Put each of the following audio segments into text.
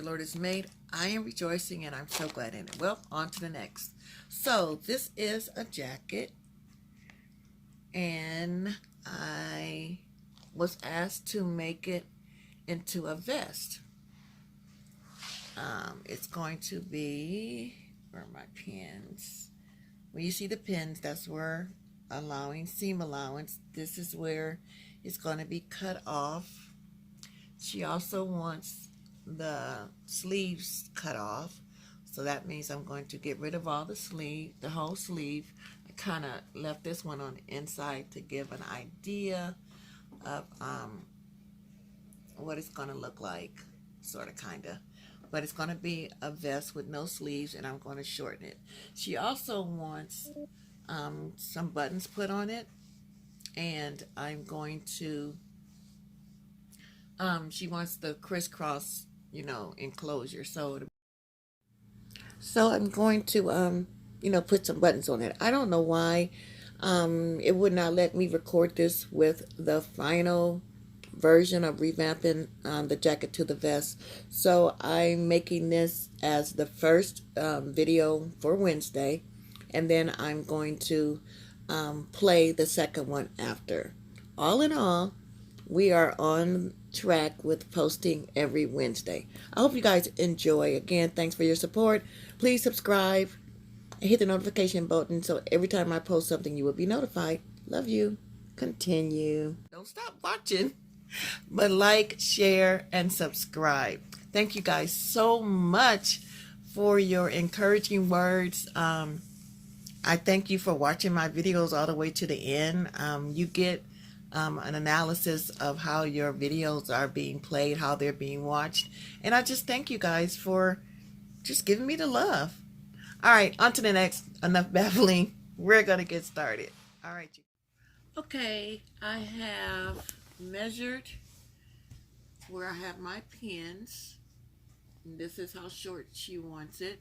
Lord has made. I am rejoicing and I'm so glad in it. Well, on to the next. So this is a jacket, and I was asked to make it into a vest. It's going to be, where are my pins? When you see the pins, that's where allowing seam allowance. This is where it's going to be cut off. She also wants the sleeves cut off, so that means I'm going to get rid of all the sleeve, the whole sleeve. I kind of left this one on the inside to give an idea of what it's going to look like, sort of, kind of. But it's going to be a vest with no sleeves, and I'm going to shorten it. She also wants some buttons put on it, and I'm going to, she wants the crisscross, enclosure. So I'm going to, put some buttons on it. I don't know why it would not let me record this with the final version of revamping the jacket to the vest. So I'm making this as the first video for Wednesday, and then I'm going to play the second one after. All in all, we are on track with posting every Wednesday. I hope you guys enjoy. Again, thanks for your support. Please subscribe and hit the notification button so every time I post something you will be notified. Love you. Continue. Don't stop watching, but like, share, and subscribe. Thank you guys so much for your encouraging words. I thank you for watching my videos all the way to the end. You get an analysis of how your videos are being played, how they're being watched. And I just thank you guys for just giving me the love. All right, on to the next. Enough babbling. We're going to get started. All right. Okay, I have measured where I have my pins. And this is how short she wants it.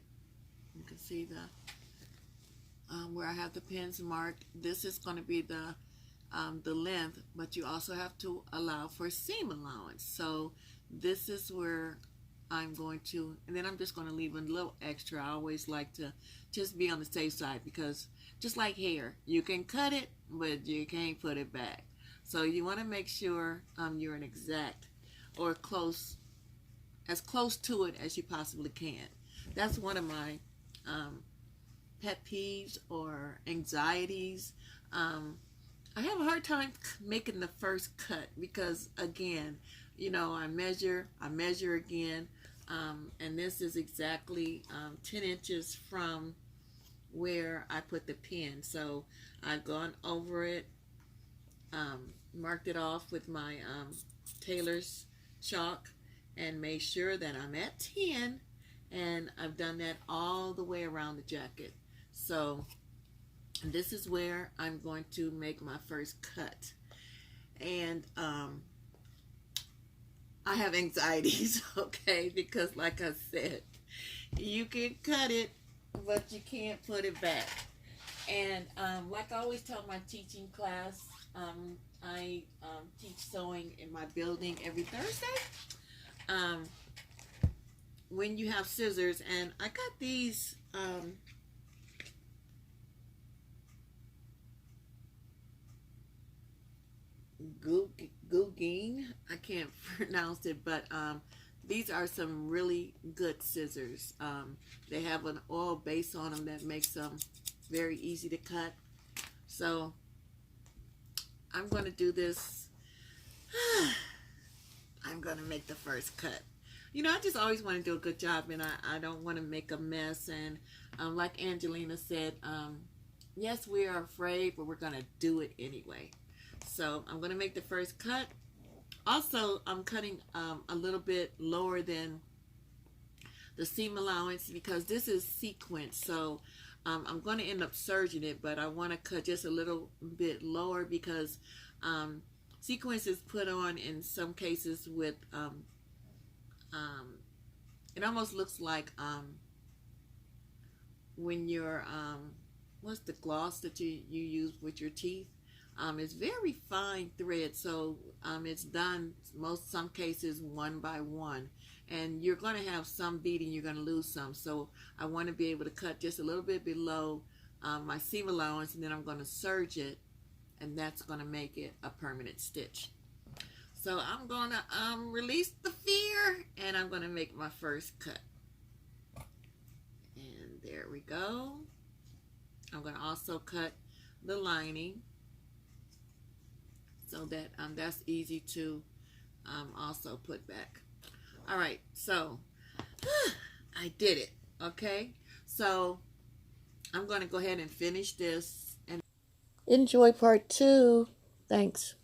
You can see the where I have the pins marked. This is going to be the length, but you also have to allow for seam allowance. So this is where I'm going to, and then I'm just going to leave a little extra. I always like to just be on the safe side, because just like hair, you can cut it, but you can't put it back. So you want to make sure you're an exact, or as close to it as you possibly can. That's one of my pet peeves or anxieties. I have a hard time making the first cut because, again, I measure again, and this is exactly 10 inches from where I put the pin. So I've gone over it, marked it off with my tailor's chalk, and made sure that I'm at 10, and I've done that all the way around the jacket. So this is where I'm going to make my first cut. And I have anxieties, okay, because like I said, you can cut it, but you can't put it back. And like I always tell my teaching class, I teach sewing in my building every Thursday. When you have scissors, and I got these Gugine, I can't pronounce it, but these are some really good scissors. They have an oil base on them that makes them very easy to cut. So I'm going to do this. I'm going to make the first cut. I just always want to do a good job, and I don't want to make a mess. And like Angelina said, yes, we are afraid, but we're going to do it anyway. So I'm going to make the first cut. Also, I'm cutting a little bit lower than the seam allowance because this is sequence. So I'm going to end up serging it, but I want to cut just a little bit lower because sequence is put on in some cases with, it almost looks like when you're, what's the gloss that you use with your teeth? It's very fine thread, so it's done some cases one by one, and you're going to have some beading, you're going to lose some. So I want to be able to cut just a little bit below my seam allowance, and then I'm going to serge it, and that's going to make it a permanent stitch. So I'm going to release the fear, and I'm going to make my first cut. And there we go. I'm going to also cut the lining so that that's easy to also put back. All right, so I did it. Okay, so I'm going to go ahead and finish this and enjoy part 2. Thanks.